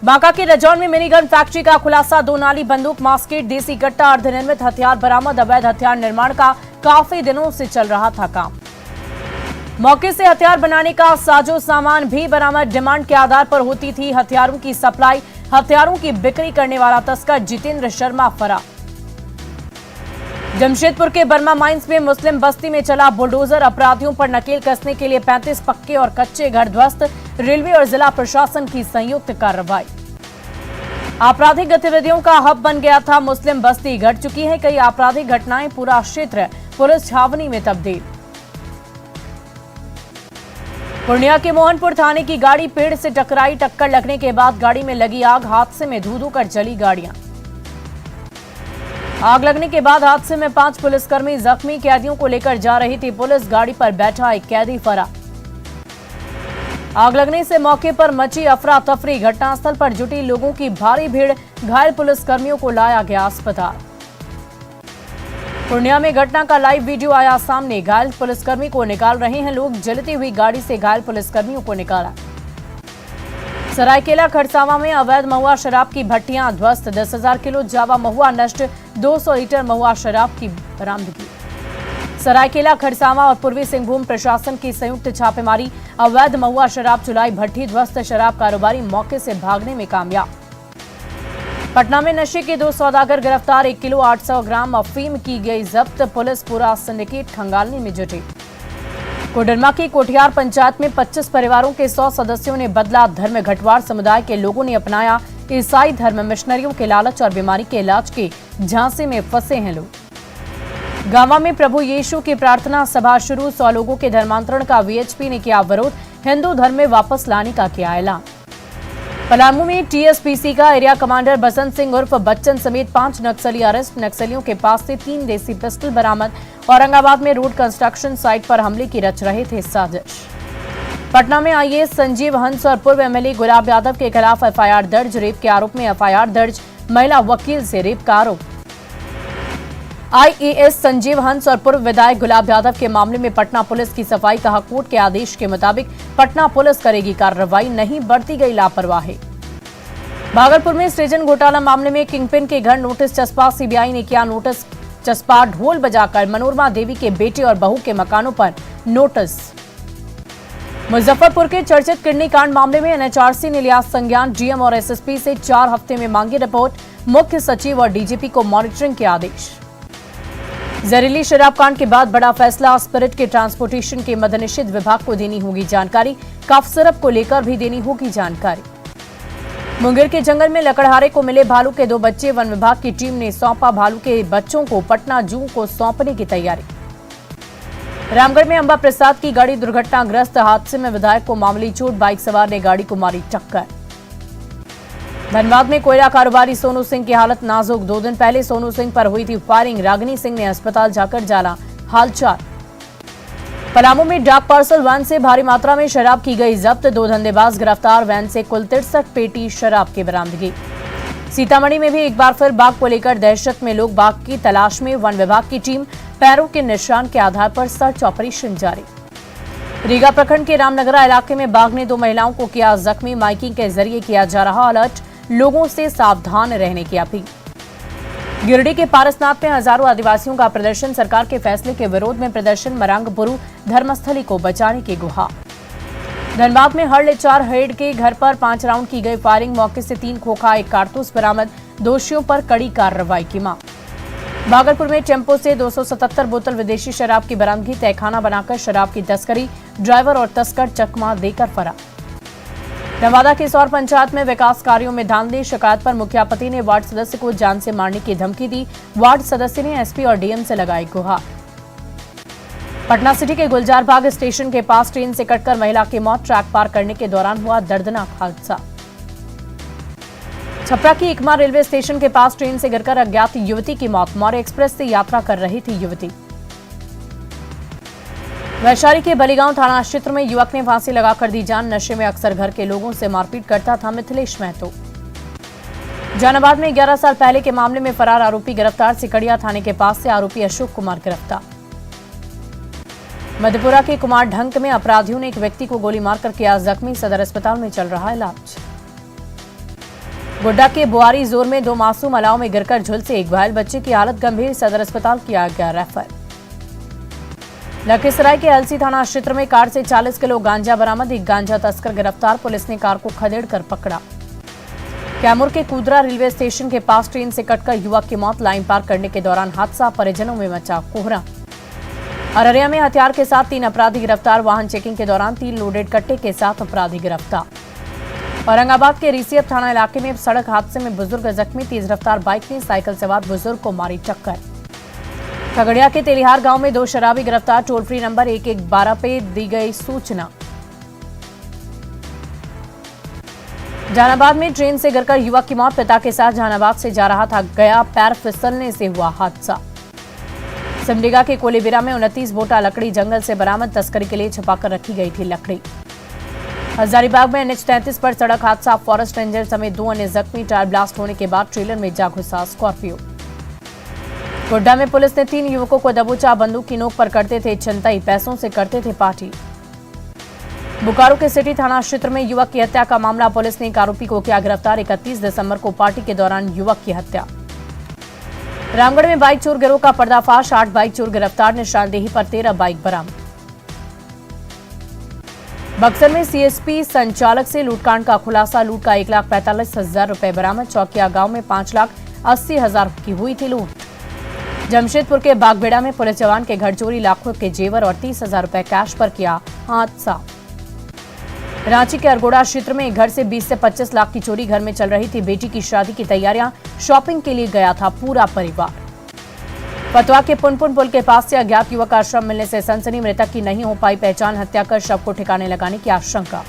बांका के रजौन में minigun factory का खुलासा। 2 नाली बंदूक, मास्केट, देसी कट्टा, अर्धनिर्मित हथियार बरामद। अवैध हथियार निर्माण का काफी दिनों से चल रहा था काम। मौके से हथियार बनाने का साजो सामान भी बरामद। डिमांड के आधार पर होती थी हथियारों की सप्लाई। हथियारों की बिक्री करने वाला तस्कर जितेंद्र शर्मा फरार। जमशेदपुर के बर्मा माइंस में मुस्लिम बस्ती में चला बुलडोजर। अपराधियों पर नकेल कसने के लिए 35 पक्के और कच्चे घर ध्वस्त। रेलवे और जिला प्रशासन की संयुक्त कार्रवाई। आपराधिक गतिविधियों का हब बन गया था मुस्लिम बस्ती। घट चुकी है कई आपराधिक घटनाएं। पूरा क्षेत्र पुलिस छावनी में तब्दील। पूर्णिया के मोहनपुर थाने की गाड़ी पेड़ से टकराई। टक्कर लगने के बाद गाड़ी में लगी आग। हादसे में धू-धू कर जली गाड़ियां। आग लगने के बाद हादसे में 5 पुलिसकर्मी जख्मी। कैदियों को लेकर जा रही थी पुलिस। गाड़ी पर बैठा एक कैदी फरार। आग लगने से मौके पर मची अफरा तफरी। घटनास्थल पर जुटी लोगों की भारी भीड़। घायल पुलिसकर्मियों को लाया गया अस्पताल। पूर्णिया में घटना का लाइव वीडियो आया सामने। घायल पुलिसकर्मी को निकाल रहे हैं लोग। जलती हुई गाड़ी से घायल पुलिसकर्मियों को निकाला। सरायकेला खरसावां में अवैध महुआ शराब की भट्टियां ध्वस्त। 10,000 किलो जावा महुआ नष्ट। 200 लीटर महुआ शराब की बरामदगी। सरायकेला खरसावां और पूर्वी सिंहभूम प्रशासन की संयुक्त छापेमारी। अवैध महुआ शराब चुलाई भट्टी ध्वस्त। शराब कारोबारी मौके से भागने में कामयाब। पटना में नशे के 2 सौदागर गिरफ्तार। 1 किलो 800 ग्राम अफीम की गई जब्त। पुलिस पूरा सिंडिकेट खंगालने में जुटी। कोडरमा की कोठियार पंचायत में 25 परिवारों के 100 सदस्यों ने बदला धर्म। घटवार समुदाय के लोगों ने अपनाया ईसाई धर्म। मिशनरियों के लालच और बीमारी के इलाज के झांसे में फंसे हैं लोग। गांवा में प्रभु यीशु की प्रार्थना सभा शुरू। 100 लोगों के धर्मांतरण का वीएचपी ने किया विरोध। हिंदू धर्म में वापस लाने का किया ऐलान। पलामू में टीएसपीसी का एरिया कमांडर बसंत सिंह उर्फ बच्चन समेत 5 नक्सली अरेस्ट। नक्सलियों के पास से 3 देसी पिस्टल बरामद। औरंगाबाद में रोड कंस्ट्रक्शन साइट पर हमले की रच रहे थे साजिश। पटना में आईएएस संजीव हंस और पूर्व एमएलए गुलाब यादव के खिलाफ एफआईआर दर्ज। रेप के आरोप में एफआईआर दर्ज। महिला वकील से रेप का आरोप। आईएएस संजीव हंस और पूर्व विधायक गुलाब यादव के मामले में पटना पुलिस की सफाई। कहा कोर्ट के आदेश के मुताबिक पटना पुलिस करेगी कार्रवाई। नहीं बरती गई लापरवाही। भागलपुर में सृजन घोटाला मामले में किंगपिन के घर नोटिस चस्पा। सीबीआई ने किया नोटिस चस्पा। ढोल बजाकर मनोरमा देवी के बेटे और बहू के मकानों पर नोटिस। मुजफ्फरपुर के चर्चित किडनी कांड मामले में एनएचआरसी ने लिया संज्ञान। डीएम और एसएसपी से 4 हफ्ते में मांगी रिपोर्ट। मुख्य सचिव और डीजीपी को मॉनिटरिंग के आदेश। जहरीली शराब कांड के बाद बड़ा फैसला। स्पिरिट के ट्रांसपोर्टेशन के मद्देनजर विभाग को देनी होगी जानकारी। कफ सिरप को लेकर भी देनी होगी जानकारी। मुंगेर के जंगल में लकड़हारे को मिले भालू के 2 बच्चे। वन विभाग की टीम ने सौंपा भालू के बच्चों को। पटना जू को सौंपने की तैयारी। रामगढ़ में अंबा प्रसाद की गाड़ी दुर्घटनाग्रस्त। हादसे में विधायक को मामूली चोट। बाइक सवार ने गाड़ी को मारी टक्कर। धनबाद में कोयला कारोबारी सोनू सिंह की हालत नाजुक। 2 दिन पहले सोनू सिंह पर हुई थी फायरिंग। रागिनी सिंह ने अस्पताल जाकर जाना हालचाल। पलामू में डाक पार्सल वैन से भारी मात्रा में शराब की गई जब्त। 2 धंधेबाज गिरफ्तार। वैन से कुल 63 पेटी शराब की बरामदगी। सीतामढ़ी में भी एक बार फिर बाघ को लेकर दहशत में लोग। बाघ की तलाश में वन विभाग की टीम। पैरों के निशान के आधार पर सर्च ऑपरेशन जारी। रीगा प्रखंड के रामनगरा इलाके में बाघ ने 2 महिलाओं को किया जख्मी। माइकिंग के जरिए किया जा रहा अलर्ट। लोगों से सावधान रहने की अपील। गिरिडीह के पारसनाथ में हजारों आदिवासियों का प्रदर्शन। सरकार के फैसले के विरोध में प्रदर्शन। मरांगपुरु धर्मस्थली को बचाने की गुहार। धनबाद में हरलेचार हेड के घर पर 5 राउंड की गई फायरिंग। मौके से 3 खोखा 1 कारतूस बरामद। दोषियों पर कड़ी कार्रवाई की मांग। भागलपुर में टेम्पो से 277 बोतल विदेशी शराब की बरामदगी। तहखाना बनाकर शराब की तस्करी। ड्राइवर और तस्कर चकमा देकर फरार। नवादा की सौर पंचायत में विकास कार्यों में धांधली। शिकायत पर मुखिया पति ने वार्ड सदस्य को जान से मारने की धमकी दी। वार्ड सदस्य ने एसपी और डीएम से लगाई गुहार। पटना सिटी के गुलजार बाग स्टेशन के पास ट्रेन से कटकर महिला की मौत। ट्रैक पार करने के दौरान हुआ दर्दनाक हादसा। छपरा की इकमा रेलवे स्टेशन के पास ट्रेन से गिरकर अज्ञात युवती की मौत। मौर्य एक्सप्रेस से यात्रा कर रही थी युवती। वैशाली के बलीगांव थाना क्षेत्र में युवक ने फांसी लगाकर दी जान। नशे में अक्सर घर के लोगों से मारपीट करता था मिथिलेश महतो। जहानाबाद में 11 साल पहले के मामले में फरार आरोपी गिरफ्तार। सिकड़िया थाने के पास से आरोपी अशोक कुमार गिरफ्तार। मधेपुरा के कुमार ढंक में अपराधियों ने एक व्यक्ति को गोली मारकर किया जख्मी। सदर अस्पताल में चल रहा इलाज। गोड्डा के बुआरी जोर में 2 मासूम अलाव में गिरकर झुलसे एक घायल बच्चे की हालत गंभीर, सदर अस्पताल किया गया रेफर। लखीसराय के अलसी थाना क्षेत्र में कार से 40 किलो गांजा बरामद, एक गांजा तस्कर गिरफ्तार, पुलिस ने कार को खदेड़कर पकड़ा। कैमूर के कुदरा रेलवे स्टेशन के पास ट्रेन से कटकर युवक की मौत, लाइन पार करने के दौरान हादसा, परिजनों में मचा कोहराम। अररिया में हथियार के साथ 3 अपराधी गिरफ्तार, वाहन चेकिंग के दौरान 3 लोडेड कट्टे के साथ अपराधी गिरफ्तार। औरंगाबाद के रिसियप थाना इलाके में सड़क हादसे में बुजुर्ग जख्मी, तेज रफ्तार बाइक ने साइकिल सवार बुजुर्ग को मारी टक्कर। खगड़िया के तेलिहार गांव में 2 शराबी गिरफ्तार, टोल फ्री नंबर 1112 पे दी गई सूचना। जहानाबाद में ट्रेन से गिरकर युवक की मौत, पिता के साथ जहानाबाद से जा रहा था, गया पैर फिसलने से हुआ हादसा। सिमडेगा के कोलेबिरा में 29 बोटा लकड़ी जंगल से बरामद, तस्करी के लिए छिपाकर रखी गई थी लकड़ी। हजारीबाग में NH-33 पर सड़क हादसा, फॉरेस्ट रेंजर समेत 2 अन्य जख्मी, टायर ब्लास्ट होने के बाद ट्रेलर में जा घुसा स्कॉर्पियो। गोड्डा में पुलिस ने 3 युवकों को दबोचा, बंदूक की नोक पर करते थे छनतई, पैसों से करते थे पार्टी। बोकारो के सिटी थाना क्षेत्र में युवक की हत्या का मामला, पुलिस ने एक आरोपी को किया गिरफ्तार, 31 दिसंबर को पार्टी के दौरान युवक की हत्या। रामगढ़ में बाइक चोर गिरोह का पर्दाफाश, 8 बाइक चोर गिरफ्तार, निशानदेही पर 13 बाइक बरामद। बक्सर में CSP संचालक से लूटकांड का खुलासा, लूट का 1,45,000 रुपए बरामद, चौकिया गांव में 5,80,000 की हुई थी लूट। जमशेदपुर के बागबेड़ा में पुलिस जवान के घर चोरी, लाखों के जेवर और 30,000 रुपए कैश पर किया हादसा। रांची के अरगोड़ा क्षेत्र में एक घर से 20 से 25 लाख की चोरी, घर में चल रही थी बेटी की शादी की तैयारियां, शॉपिंग के लिए गया था पूरा परिवार। फतवा के पुनपुन पुल के पास से अज्ञात युवक का शव मिलने से सनसनी, मृतक की नहीं हो पाई पहचान, हत्या कर शव को ठिकाने लगाने की आशंका।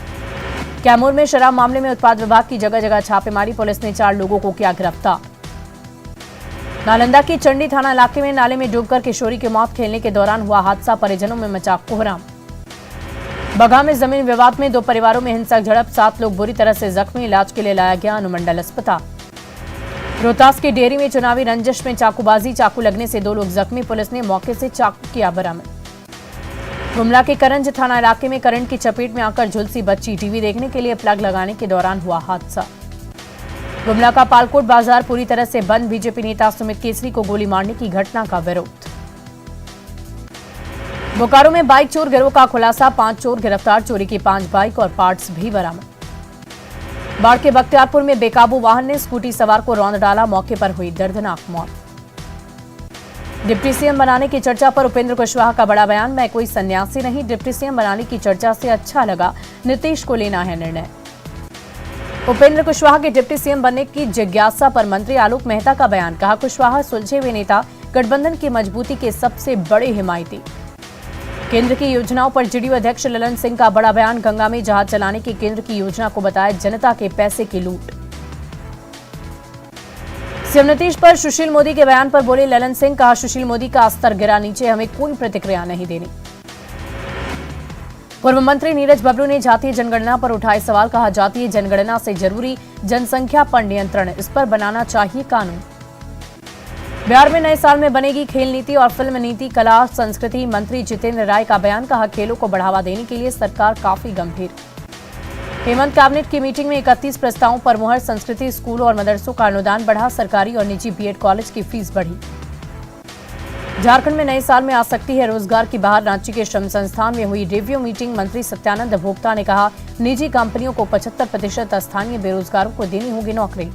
कैमूर में शराब मामले में उत्पाद विभाग की जगह जगह छापेमारी, पुलिस ने 4 लोगों को किया गिरफ्तार। नालंदा की चंडी थाना इलाके में नाले में डूबकर किशोरी की मौत, खेलने के दौरान हुआ हादसा, परिजनों में मचा कोहराम। बगहा में जमीन विवाद में 2 परिवारों में हिंसक झड़प, 7 लोग बुरी तरह से जख्मी, इलाज के लिए लाया गया अनुमंडल अस्पताल। रोहतास की डेयरी में चुनावी रंजिश में चाकूबाजी, चाकू लगने से 2 लोग जख्मी, पुलिस ने मौके से चाकू किया बरामद। गुमला के करंज थाना इलाके में करंट की चपेट में आकर झुलसी बच्ची, टीवी देखने के लिए प्लग लगाने के दौरान हुआ हादसा। गुमला का पालकोट बाजार पूरी तरह से बंद, बीजेपी नेता सुमित केसरी को गोली मारने की घटना का विरोध। बोकारो में बाइक चोर गिरोह का खुलासा, 5 चोर गिरफ्तार, चोरी की 5 बाइक और पार्ट्स भी बरामद। बाढ़ के बख्तियारपुर में बेकाबू वाहन ने स्कूटी सवार को रौंद डाला, मौके पर हुई दर्दनाक मौत। डिप्टी सीएम बनाने की चर्चा पर उपेंद्र कुशवाहा का बड़ा बयान, मैं कोई सन्यासी नहीं, डिप्टी सीएम बनाने की चर्चा से अच्छा लगा, नीतीश को लेना है निर्णय। उपेंद्र कुशवाहा के डिप्टी सीएम बनने की जिज्ञासा पर मंत्री आलोक मेहता का बयान, कहा कुशवाहा सुलझे हुए नेता, गठबंधन की मजबूती के सबसे बड़े हिमायती। केंद्र की योजनाओं पर जेडीयू अध्यक्ष ललन सिंह का बड़ा बयान, गंगा में जहाज चलाने की केंद्र की योजना को बताया जनता के पैसे की लूट। सीएम नीतीश पर सुशील मोदी के बयान पर बोले ललन सिंह, कहा सुशील मोदी का स्तर गिरा नीचे, हमें कोई प्रतिक्रिया नहीं देनी। पूर्व मंत्री नीरज बबलू ने जातीय जनगणना पर उठाए सवाल, कहा जातीय जनगणना से जरूरी जनसंख्या पर नियंत्रण, इस पर बनाना चाहिए कानून। बिहार में नए साल में बनेगी खेल नीति और फिल्म नीति, कला संस्कृति मंत्री जितेंद्र राय का बयान, कहा खेलों को बढ़ावा देने के लिए सरकार काफी गंभीर। हेमंत कैबिनेट की मीटिंग में 31 प्रस्तावों पर मुहर, संस्कृति स्कूलों और मदरसों का अनुदान बढ़ा, सरकारी और निजी बीएड कॉलेज की फीस बढ़ी। झारखंड में नए साल में आ सकती है रोजगार की बहार, रांची के श्रम संस्थान में हुई रिव्यू मीटिंग, मंत्री सत्यानंद भोक्ता ने कहा निजी कंपनियों को 75% स्थानीय बेरोजगारों को देनी होगी नौकरी।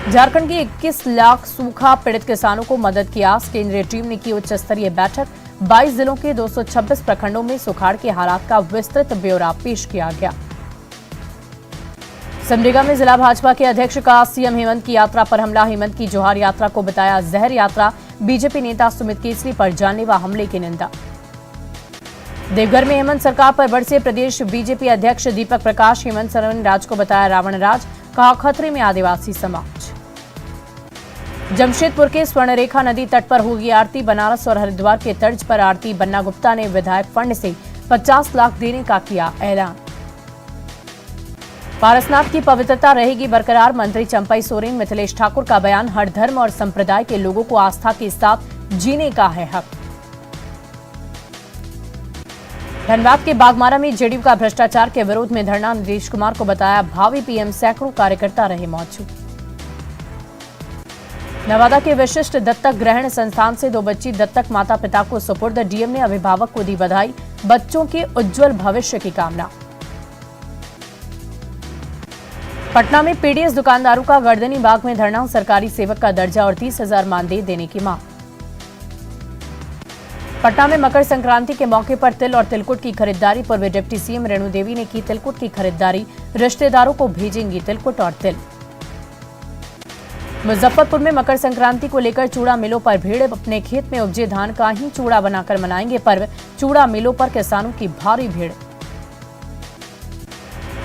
झारखंड के 21 लाख सूखा पीड़ित किसानों को मदद की आस, केंद्रीय टीम ने की उच्च स्तरीय बैठक, 22 जिलों के 226 प्रखंडों में सुखाड़ के हालात का विस्तृत ब्यौरा पेश किया गया। सिमडेगा में जिला भाजपा के अध्यक्ष का सीएम हेमंत की यात्रा पर हमला, हेमंत की जोहार यात्रा को बताया जहर यात्रा, बीजेपी नेता सुमित केसरी पर जानलेवा हमले की निंदा। देवघर में हेमंत सरकार पर बरसे प्रदेश बीजेपी अध्यक्ष दीपक प्रकाश, हेमंत सरवन राज को बताया रावण राज, कहा खतरे में आदिवासी समाज। जमशेदपुर के स्वर्णरेखा नदी तट पर होगी आरती, बनारस और हरिद्वार के तर्ज पर आरती, बन्ना गुप्ता ने विधायक फंड से 50 लाख देने का किया ऐलान। पारसनाथ की पवित्रता रहेगी बरकरार, मंत्री चंपई सोरेन, मिथिलेश ठाकुर का बयान, हर धर्म और संप्रदाय के लोगों को आस्था के साथ जीने का है हक। धनबाद के बागमारा में जेडीयू का भ्रष्टाचार के विरोध में धरना, नीतीश कुमार को बताया भावी पीएम, सैकड़ों कार्यकर्ता रहे मौजूद। नवादा के विशिष्ट दत्तक ग्रहण संस्थान से 2 बच्ची दत्तक माता पिता को सुपुर्द, डीएम ने अभिभावक को दी बधाई, बच्चों के उज्जवल भविष्य की कामना। पटना में पीडीएस दुकानदारों का गर्दनी बाग में धरना, सरकारी सेवक का दर्जा और 30,000 मानदेय देने की मांग। पटना में मकर संक्रांति के मौके पर तिल और तिलकुट की खरीदारी, पूर्व डिप्टी सीएम रेणु देवी ने की तिलकुट की खरीदारी, रिश्तेदारों को भेजेंगी तिलकुट और तिल। मुजफ्फरपुर में मकर संक्रांति को लेकर चूड़ा मिलों पर भीड़, अपने खेत में उपजे धान का ही चूड़ा बनाकर मनाएंगे पर्व, चूड़ा मिलों पर किसानों की भारी भीड़।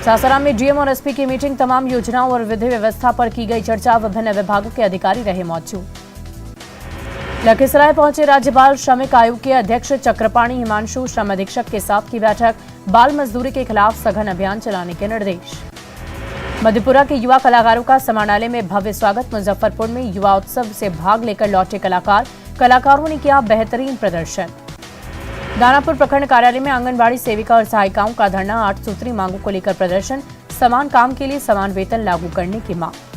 सासाराम में डीएम और एसपी की मीटिंग, तमाम योजनाओं और विधि व्यवस्था पर की गई चर्चा, विभिन्न विभागों के अधिकारी रहे मौजूद। लखीसराय पहुंचे राज्यपाल, श्रमिक आयोग के अध्यक्ष चक्रपाणी हिमांशु श्रम अधीक्षक के साथ की बैठक, बाल मजदूरी के खिलाफ सघन अभियान चलाने के निर्देश। मधेपुरा के युवा कलाकारों का समाहरणालय में भव्य स्वागत, मुजफ्फरपुर में युवा उत्सव से भाग लेकर लौटे कलाकारों ने किया बेहतरीन प्रदर्शन। दानापुर प्रखंड कार्यालय में आंगनबाड़ी सेविका और सहायिकाओं का धरना, 8 सूत्री मांगों को लेकर प्रदर्शन, समान काम के लिए समान वेतन लागू करने की मांग।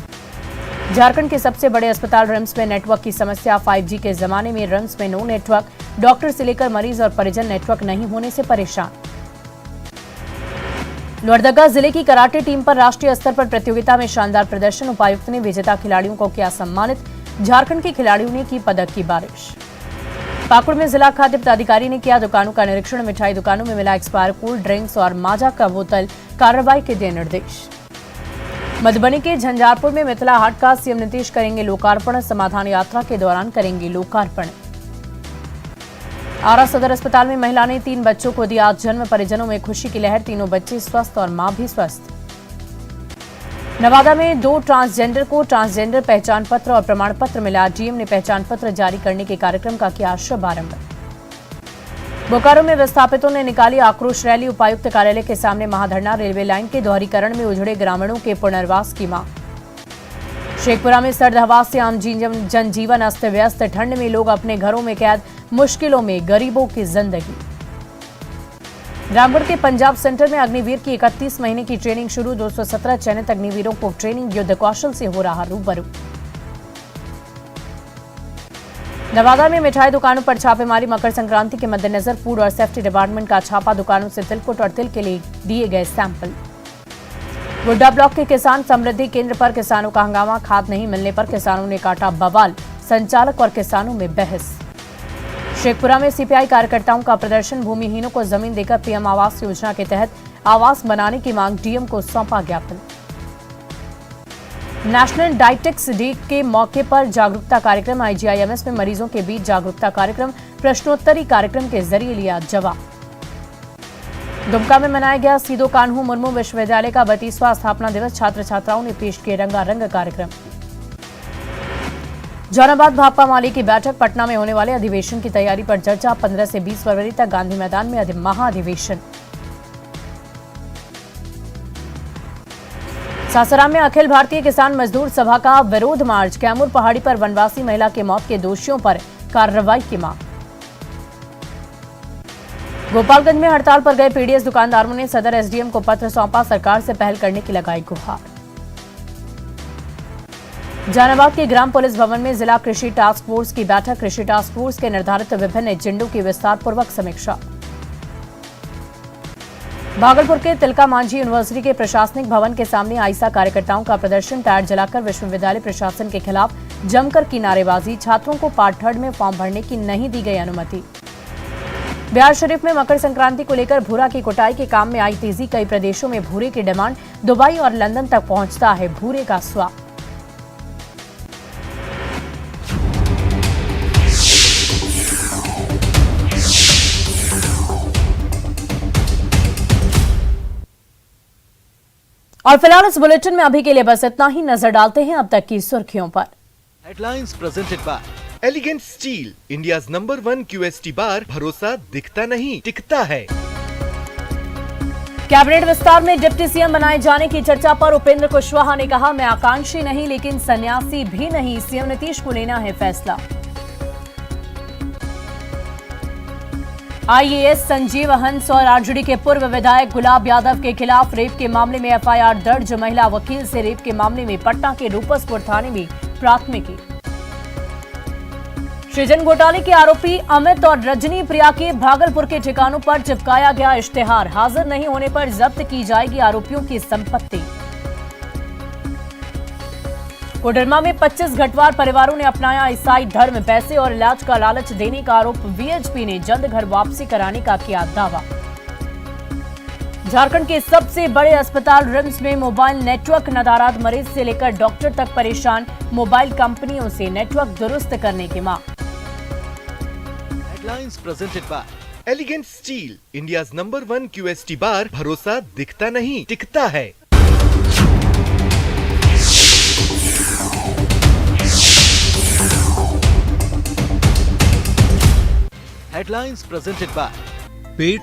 झारखंड के सबसे बड़े अस्पताल रिम्स में नेटवर्क की समस्या, 5G के जमाने में रिम्स में नो नेटवर्क, डॉक्टर से लेकर मरीज और परिजन नेटवर्क नहीं होने से परेशान। लोहरदगा जिले की कराटे टीम पर राष्ट्रीय स्तर पर प्रतियोगिता में शानदार प्रदर्शन, उपायुक्त ने विजेता खिलाड़ियों को किया सम्मानित, झारखंड के खिलाड़ियों ने की पदक की बारिश। पाकुड़ में जिला खाद्य पदाधिकारी ने किया दुकानों का निरीक्षण, मिठाई दुकानों में मिला एक्सपायर कोल्ड ड्रिंक्स और माजा का बोतल, कार्रवाई के दिए निर्देश। मधुबनी के झंझारपुर में मिथिला हाट का सीएम नीतीश करेंगे लोकार्पण, समाधान यात्रा के दौरान करेंगे लोकार्पण। आरा सदर अस्पताल में महिला ने 3 बच्चों को दिया जन्म, परिजनों में खुशी की लहर, तीनों बच्चे स्वस्थ और मां भी स्वस्थ। नवादा में 2 ट्रांसजेंडर को ट्रांसजेंडर पहचान पत्र और प्रमाण पत्र मिला, डीएम ने पहचान पत्र जारी करने के कार्यक्रम का किया शुभारंभ। बोकारो में विस्थापितों ने निकाली आक्रोश रैली, उपायुक्त कार्यालय के सामने महाधरना, रेलवे लाइन के दोहरीकरण में उजड़े ग्रामीणों के पुनर्वास की मांग। शेखपुरा में सर्द हवा से आम जनजीवन अस्त व्यस्त, ठंड में लोग अपने घरों में कैद, मुश्किलों में गरीबों की जिंदगी। रामगढ़ के पंजाब सेंटर में अग्निवीर की 31 महीने की ट्रेनिंग शुरू, 217 चयनित अग्निवीरों को ट्रेनिंग, युद्ध कौशल से हो रहा रूबरू। नवादा में मिठाई दुकानों पर छापेमारी, मकर संक्रांति के मद्देनजर फूड और सेफ्टी डिपार्टमेंट का छापा, दुकानों से तिलकुट और तिल के लिए दिए गए सैंपल। गोड्डा ब्लॉक के किसान समृद्धि केंद्र पर किसानों का हंगामा, खाद नहीं मिलने पर किसानों ने काटा बवाल, संचालक और किसानों में बहस। शेखपुरा में सीपीआई कार्यकर्ताओं का प्रदर्शन, भूमिहीनों को जमीन देकर पीएम आवास योजना के तहत आवास बनाने की मांग, डीएम को सौंपा ज्ञापन। नेशनल डायटेक्स डे के मौके पर जागरूकता कार्यक्रम, आईजीआईएमएस में मरीजों के बीच जागरूकता कार्यक्रम, प्रश्नोत्तरी कार्यक्रम के जरिए लिया जवाब। दुमका में मनाया गया सीदो कान्हू मुर्मू विश्वविद्यालय का 32वां स्थापना दिवस, छात्र छात्राओं ने पेश किए रंगारंग कार्यक्रम। जहानाबाद भाकपा माले की बैठक, पटना में होने वाले अधिवेशन की तैयारी पर चर्चा, 15 से 20 फरवरी तक गांधी मैदान में महाअधिवेशन। सासाराम में अखिल भारतीय किसान मजदूर सभा का विरोध मार्च, कैमूर पहाड़ी पर वनवासी महिला के मौत के दोषियों पर कार्रवाई की मांग। गोपालगंज में हड़ताल पर गए पीडीएस दुकानदारों ने सदर एसडीएम को पत्र सौंपा, सरकार से पहल करने की लगाई गुहार। जहानाबाद के ग्राम पुलिस भवन में जिला कृषि टास्क फोर्स की बैठक, कृषि टास्क फोर्स के निर्धारित विभिन्न एजेंडों की विस्तार पूर्वक समीक्षा। भागलपुर के तिलका मांझी यूनिवर्सिटी के प्रशासनिक भवन के सामने आईसा कार्यकर्ताओं का प्रदर्शन, टायर जलाकर विश्वविद्यालय प्रशासन के खिलाफ जमकर की नारेबाजी, छात्रों को पार्ट 3 में फॉर्म भरने की नहीं दी गई अनुमति। बिहार शरीफ में मकर संक्रांति को लेकर भूरा की कुटाई के काम में आई तेजी, कई प्रदेशों में भूरे की डिमांड, दुबई और लंदन तक पहुंचता है भूरे का स्वाद। और फिलहाल इस बुलेटिन में अभी के लिए बस इतना ही, नजर डालते हैं अब तक की सुर्खियों पर। Headlines presented by elegant steel, India's number 1 QST बार, भरोसा दिखता नहीं टिकता है। कैबिनेट विस्तार में डिप्टी सीएम बनाए जाने की चर्चा पर उपेंद्र कुशवाहा ने कहा, मैं आकांक्षी नहीं लेकिन सन्यासी भी नहीं, सीएम नीतीश को लेना है फैसला। आईएएस संजीव हंस और आरजेडी के पूर्व विधायक गुलाब यादव के खिलाफ रेप के मामले में एफआईआर दर्ज। महिला वकील से रेप के मामले में पटना के रूपसपुर थाने में प्राथमिकी। सृजन घोटाले के आरोपी अमित और रजनी प्रिया के भागलपुर के ठिकानों पर चिपकाया गया इश्तेहार। हाजिर नहीं होने पर जब्त की जाएगी आरोपियों की संपत्ति। कोडरमा में 25 घटवार परिवारों ने अपनाया ईसाई धर्म। पैसे और इलाज का लालच देने का आरोप। वीएचपी ने जल्द घर वापसी कराने का किया दावा। झारखंड के सबसे बड़े अस्पताल रिम्स में मोबाइल नेटवर्क नदारद। मरीज से लेकर डॉक्टर तक परेशान। मोबाइल कंपनियों से नेटवर्क दुरुस्त करने की मांग। Headlines presented by Elegant Steel, India's #1 QST bar। भरोसा दिखता नहीं टिकता है। Headlines presented by